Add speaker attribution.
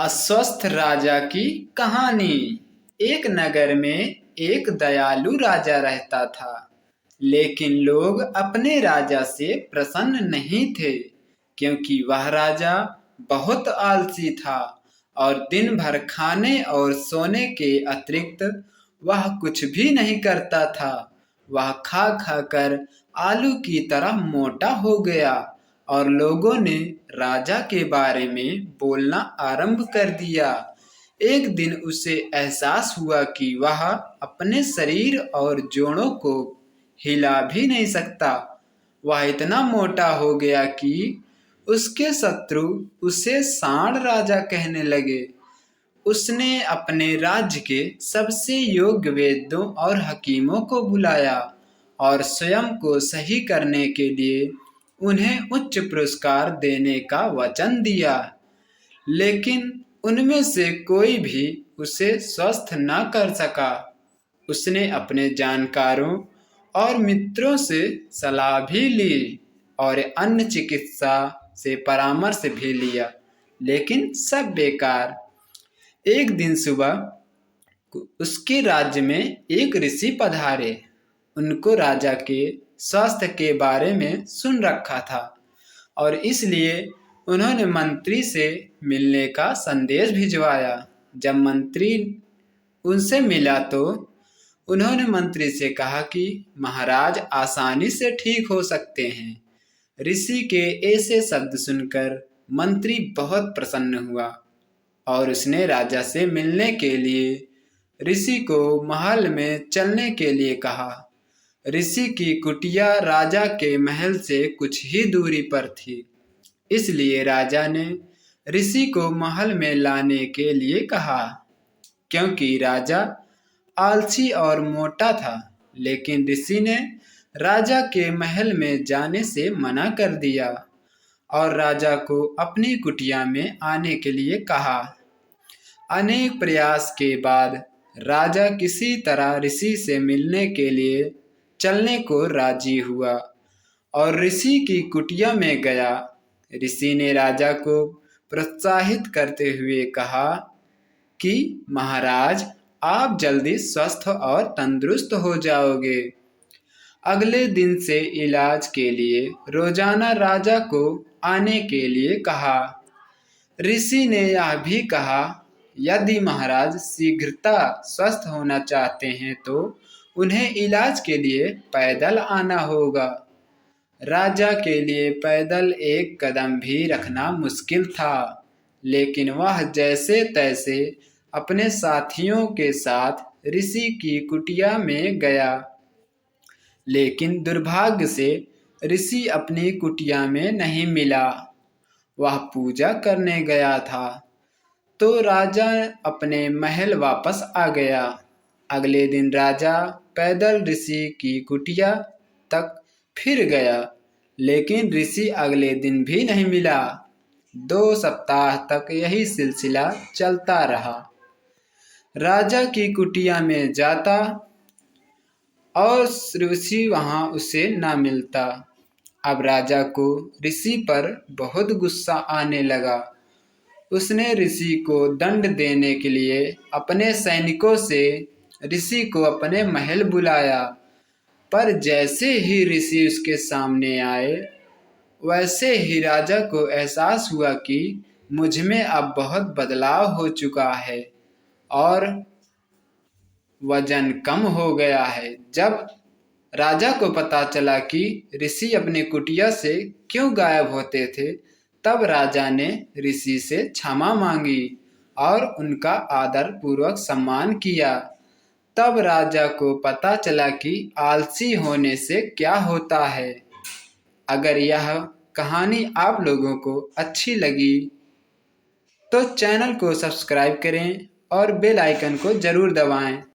Speaker 1: अस्वस्थ राजा की कहानी। एक नगर में एक दयालु राजा रहता था, लेकिन लोग अपने राजा से प्रसन्न नहीं थे, क्योंकि वह राजा बहुत आलसी था और दिन भर खाने और सोने के अतिरिक्त वह कुछ भी नहीं करता था। वह खा खा कर आलू की तरह मोटा हो गया और लोगों ने राजा के बारे में बोलना आरंभ कर दिया। एक दिन उसे एहसास हुआ कि वह अपने शरीर और जोड़ों को हिला भी नहीं सकता। वह इतना मोटा हो गया कि उसके शत्रु उसे सांड राजा कहने लगे। उसने अपने राज्य के सबसे योग्य वैद्यों और हकीमों को बुलाया और स्वयं को सही करने के लिए उन्हें उच्च पुरस्कार देने का वचन दिया, लेकिन उनमें से कोई भी उसे स्वस्थ न कर सका। उसने अपने जानकारों और मित्रों से सलाह भी ली और अन्य चिकित्सा से परामर्श भी लिया, लेकिन सब बेकार। एक दिन सुबह उसके राज्य में एक ऋषि पधारे। उनको राजा के स्वास्थ्य के बारे में सुन रखा था और इसलिए उन्होंने मंत्री से मिलने का संदेश भिजवाया। जब मंत्री उनसे मिला तो उन्होंने मंत्री से कहा कि महाराज आसानी से ठीक हो सकते हैं। ऋषि के ऐसे शब्द सुनकर मंत्री बहुत प्रसन्न हुआ और उसने राजा से मिलने के लिए ऋषि को महल में चलने के लिए कहा। ऋषि की कुटिया राजा के महल से कुछ ही दूरी पर थी, इसलिए राजा ने ऋषि को महल में लाने के लिए कहा। क्योंकि राजा आलसी और मोटा था, लेकिन ऋषि ने राजा के महल में जाने से मना कर दिया और राजा को अपनी कुटिया में आने के लिए कहा। अनेक प्रयास के बाद राजा किसी तरह ऋषि से मिलने के लिए चलने को राजी हुआ और ऋषि की कुटिया में गया। ऋषि ने राजा को प्रोत्साहित करते हुए कहा कि महाराज, आप जल्दी स्वस्थ और तंदुरुस्त हो जाओगे। अगले दिन से इलाज के लिए रोजाना राजा को आने के लिए कहा। ऋषि ने यह भी कहा, यदि महाराज शीघ्रता स्वस्थ होना चाहते हैं तो उन्हें इलाज के लिए पैदल आना होगा। राजा के लिए पैदल एक कदम भी रखना मुश्किल था, लेकिन वह जैसे तैसे अपने साथियों के साथ ऋषि की कुटिया में गया। लेकिन दुर्भाग्य से ऋषि अपनी कुटिया में नहीं मिला। वह पूजा करने गया था तो राजा अपने महल वापस आ गया। अगले दिन राजा पैदल ऋषि की कुटिया तक फिर गया, लेकिन ऋषि अगले दिन भी नहीं मिला। 2 सप्ताह तक यही सिलसिला चलता रहा। राजा की कुटिया में जाता और ऋषि वहां उसे ना मिलता। अब राजा को ऋषि पर बहुत गुस्सा आने लगा। उसने ऋषि को दंड देने के लिए अपने सैनिकों से ऋषि को अपने महल बुलाया, पर जैसे ही ऋषि उसके सामने आए, वैसे ही राजा को एहसास हुआ कि मुझ में अब बहुत बदलाव हो चुका है और वजन कम हो गया है। जब राजा को पता चला कि ऋषि अपनी कुटिया से क्यों गायब होते थे, तब राजा ने ऋषि से क्षमा मांगी और उनका आदर पूर्वक सम्मान किया। तब राजा को पता चला कि आलसी होने से क्या होता है। अगर यह कहानी आप लोगों को अच्छी लगी तो चैनल को सब्सक्राइब करें और बेल आइकन को जरूर दबाएं।